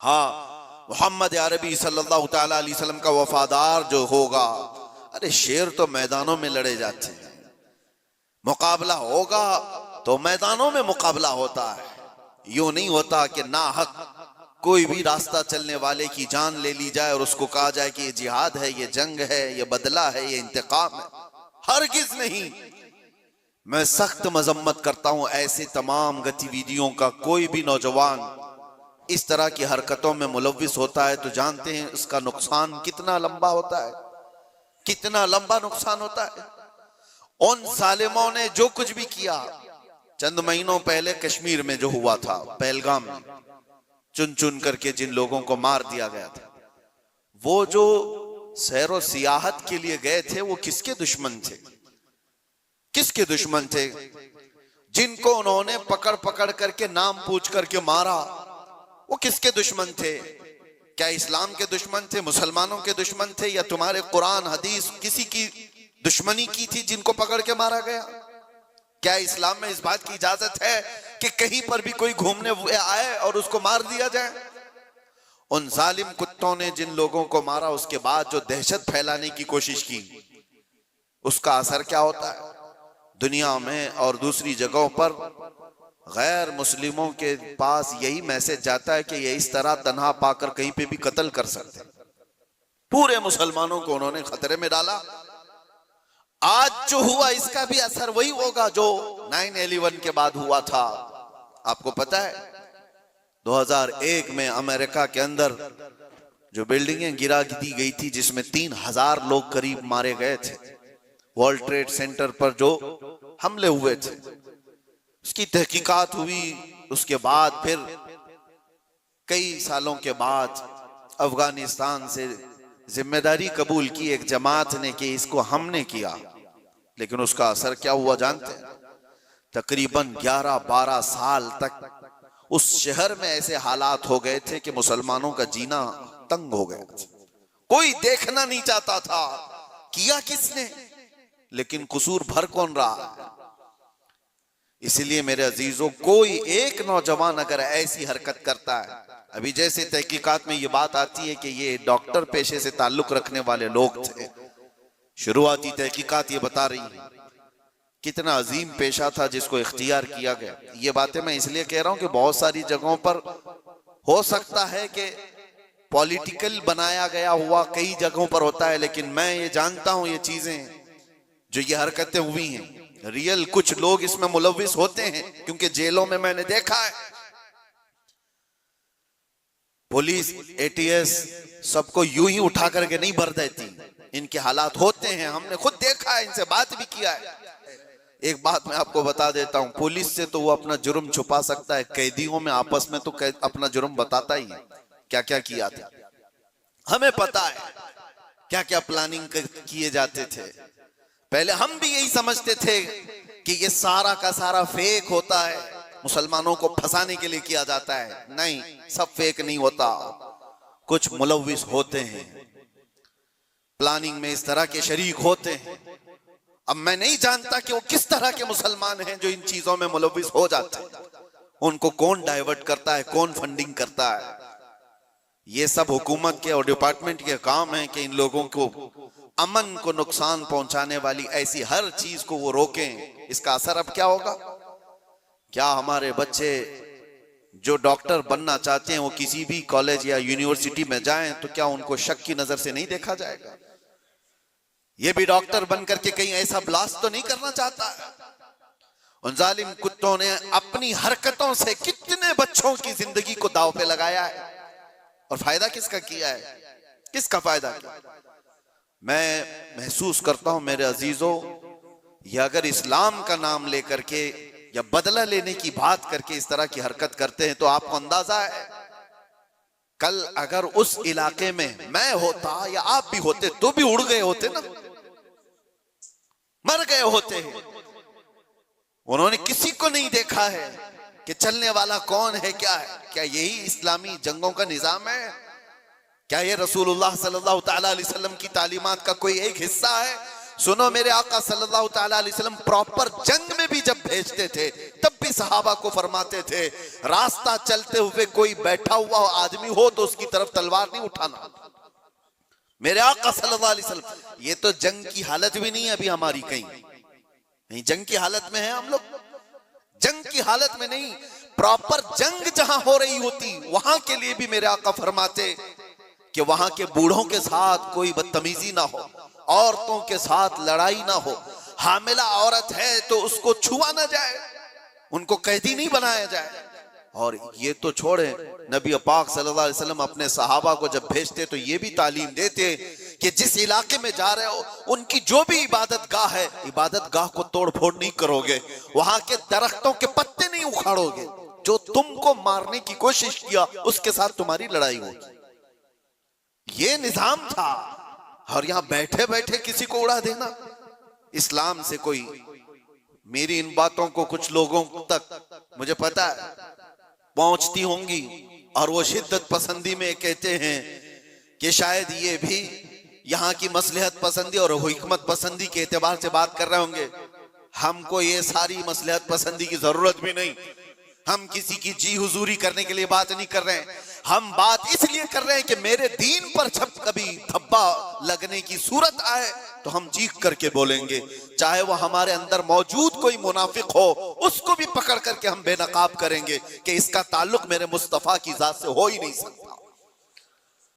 हाँ, मोहम्मद अरबी सल्लल्लाहु ताला अलैहि वसल्लम का वफादार जो होगा, अरे शेर तो मैदानों में लड़े जाते हैं, मुकाबला होगा तो मैदानों में मुकाबला होता है। यूं नहीं होता कि नाहक कोई भी रास्ता चलने वाले की जान ले ली जाए और उसको कहा जाए कि ये जिहाद है, ये जंग है, ये बदला है, ये इंतकाम है। हरगिज नहीं। मैं सख्त मजम्मत करता हूं ऐसे तमाम गतिविधियों का। कोई भी नौजवान इस तरह की हरकतों में मुलव्विस होता है तो जानते हैं इसका नुकसान कितना लंबा होता है, कितना लंबा नुकसान होता है। उन सालिमों ने जो कुछ भी किया, चंद महीनों पहले कश्मीर में जो हुआ था, पहलगाम में चुन चुन करके जिन लोगों को मार दिया गया था, वो जो सैरो सियाहत के लिए गए थे वो किसके दुश्मन थे? किसके दुश्मन थे? जिनको उन्होंने पकड़ पकड़ करके नाम पूछ करके मारा, वो किसके दुश्मन थे? क्या इस्लाम के दुश्मन थे, मुसलमानों के दुश्मन थे, या तुम्हारे कुरान हदीस किसी की दुश्मनी की थी जिनको पकड़ के मारा गया? क्या इस्लाम में इस बात की इजाजत है कि कहीं पर भी कोई घूमने आए और उसको मार दिया जाए? उन जालिम कुत्तों ने जिन लोगों को मारा, उसके बाद जो दहशत फैलाने की कोशिश की, उसका असर क्या होता है दुनिया में और दूसरी जगहों पर? गैर मुस्लिमों के पास यही मैसेज जाता है कि ये इस तरह तन्हा पाकर कहीं पे भी कत्ल कर सकते। पूरे मुसलमानों को उन्होंने खतरे में डाला। आज जो हुआ इसका भी असर वही होगा जो 9/11 के बाद हुआ था। आपको पता है 2001 में अमेरिका के अंदर जो बिल्डिंगें गिरा दी गई थी, जिसमें 3000 लोग करीब मारे गए थे, वर्ल्ड ट्रेड सेंटर पर जो हमले हुए थे, उसकी तहकीकात हुई। उसके बाद फिर कई सालों के बाद अफगानिस्तान से जिम्मेदारी कबूल की एक जमात ने कि इसको हमने किया, लेकिन उसका असर क्या हुआ जानते हैं? तकरीबन 11-12 साल तक उस शहर में ऐसे हालात हो गए थे कि मुसलमानों का जीना तंग हो गया। कोई देखना नहीं चाहता था किया किसने, लेकिन कसूर भर कौन रहा? इसलिए मेरे अजीजों, कोई एक नौजवान अगर ऐसी हरकत करता है, अभी जैसे तहकीकात में ये बात आती है कि ये डॉक्टर पेशे से ताल्लुक रखने वाले लोग थे, शुरुआती तहकीकात ये बता रही है कितना अजीम पेशा था जिसको इख्तियार किया गया। ये बातें मैं इसलिए कह रहा हूं कि बहुत सारी जगहों पर हो सकता है कि पॉलिटिकल बनाया गया हुआ कई जगहों पर होता है, लेकिन मैं ये जानता हूं ये चीजें जो ये हरकतें हुई हैं, रियल कुछ लोग इसमें मुलव्विस होते हैं, क्योंकि जेलों में मैंने देखा है पुलिस एटीएस सबको यूं ही उठा करके नहीं भर देती। इनके हालात होते हैं, हमने खुद देखा है, इनसे बात भी किया है। एक बात मैं आपको बता देता हूं, पुलिस से तो वो अपना जुर्म छुपा सकता है, कैदियों में आपस में तो अपना जुर्म बताता ही है क्या क्या किया था। हमें पता है क्या क्या प्लानिंग किए जाते थे। पहले हम भी यही समझते थे कि ये सारा का सारा फेक होता है, मुसलमानों को फंसाने के लिए किया जाता है। नहीं, सब फेक नहीं होता, कुछ मुलव्विस होते हैं, प्लानिंग में इस तरह के शरीक होते हैं। अब मैं नहीं जानता कि वो किस तरह के मुसलमान हैं जो इन चीजों में मुलव्विस हो जाते हैं, उनको कौन डाइवर्ट करता है, कौन फंडिंग करता है। ये सब हुकूमत के और डिपार्टमेंट के काम है कि इन लोगों को अमन को नुकसान पहुंचाने वाली ऐसी हर चीज को वो रोकें। इसका असर अब क्या होगा? क्या हमारे बच्चे जो डॉक्टर बनना चाहते हैं वो किसी भी कॉलेज या यूनिवर्सिटी में जाएं तो क्या उनको शक की नजर से नहीं देखा जाएगा? ये भी डॉक्टर बन करके कहीं ऐसा ब्लास्ट तो नहीं करना चाहता? उन जालिम कुत्तों ने अपनी हरकतों से कितने बच्चों की जिंदगी को दांव पे लगाया है, और फायदा किसका किया है? किसका फायदा किया? मैं महसूस करता हूं मेरे अजीजों, ये अगर इस्लाम का नाम लेकर के या बदला लेने की बात करके इस तरह की हरकत करते हैं तो आपको अंदाजा है कल अगर उस इलाके में मैं होता या आप भी होते तो भी उड़ गए होते ना, मर गए होते हैं। उन्होंने किसी को नहीं देखा है कि चलने वाला कौन है, क्या है। क्या यही इस्लामी जंगों का निजाम है? क्या ये रसूलुल्लाह सल्लल्लाहु ताला अलैहि वसल्लम की तालीमात का कोई एक हिस्सा है? सुनो, मेरे आका सल्लल्लाहु ताला अलैहि वसल्लम प्रॉपर जंग में भी जब भेजते थे तब भी सहाबा को फरमाते थे, रास्ता चलते हुए कोई बैठा हुआ आदमी हो तो उसकी तरफ तलवार नहीं उठाना। मेरे आका सल्लल्लाहु अलैहि वसल्लम, ये तो जंग की हालत भी नहीं है अभी हमारी, कहीं जंग की हालत में है हम लोग, जंग की हालत में नहीं, प्रॉपर जंग जहां हो रही होती वहां के लिए भी मेरे आका फरमाते कि वहां के बूढ़ों के साथ कोई बदतमीजी ना हो, औरतों के साथ लड़ाई ना हो, हामिला औरत है तो उसको छुआ ना जाए, उनको कैदी नहीं बनाया जाए। और ये तो छोड़े, नबी पाक सल्लल्लाहु अलैहि वसल्लम अपने सहाबा को जब भेजते तो ये भी तालीम देते कि जिस इलाके में जा रहे हो उनकी जो भी इबादत गाह है, इबादत गाह को तोड़ फोड़ नहीं करोगे, वहां के दरख्तों के पत्ते नहीं उखाड़ोगे, जो तुमको मारने की कोशिश किया उसके साथ तुम्हारी लड़ाई होगी। ये निजाम था। और यहां बैठे बैठे किसी को उड़ा देना, इस्लाम से कोई, मेरी इन बातों को कुछ लोगों तक मुझे पता है पहुंचती होंगी और वो शिद्दत पसंदी में कहते हैं कि शायद ये भी यहाँ की मसलहत पसंदी और हिकमत पसंदी के एतबार से बात कर रहे होंगे। हमको ये सारी मसलहत पसंदी की जरूरत भी नहीं, हम किसी की जी हुजूरी करने के लिए बात नहीं कर रहे हैं, हम बात इसलिए कर रहे हैं कि मेरे दीन पर जब कभी धब्बा लगने की सूरत आए तो हम चीख करके बोलेंगे, चाहे वो हमारे अंदर मौजूद कोई मुनाफिक हो उसको भी पकड़ करके हम बेनकाब करेंगे कि इसका ताल्लुक मेरे मुस्तफा की जात से हो ही नहीं सकता।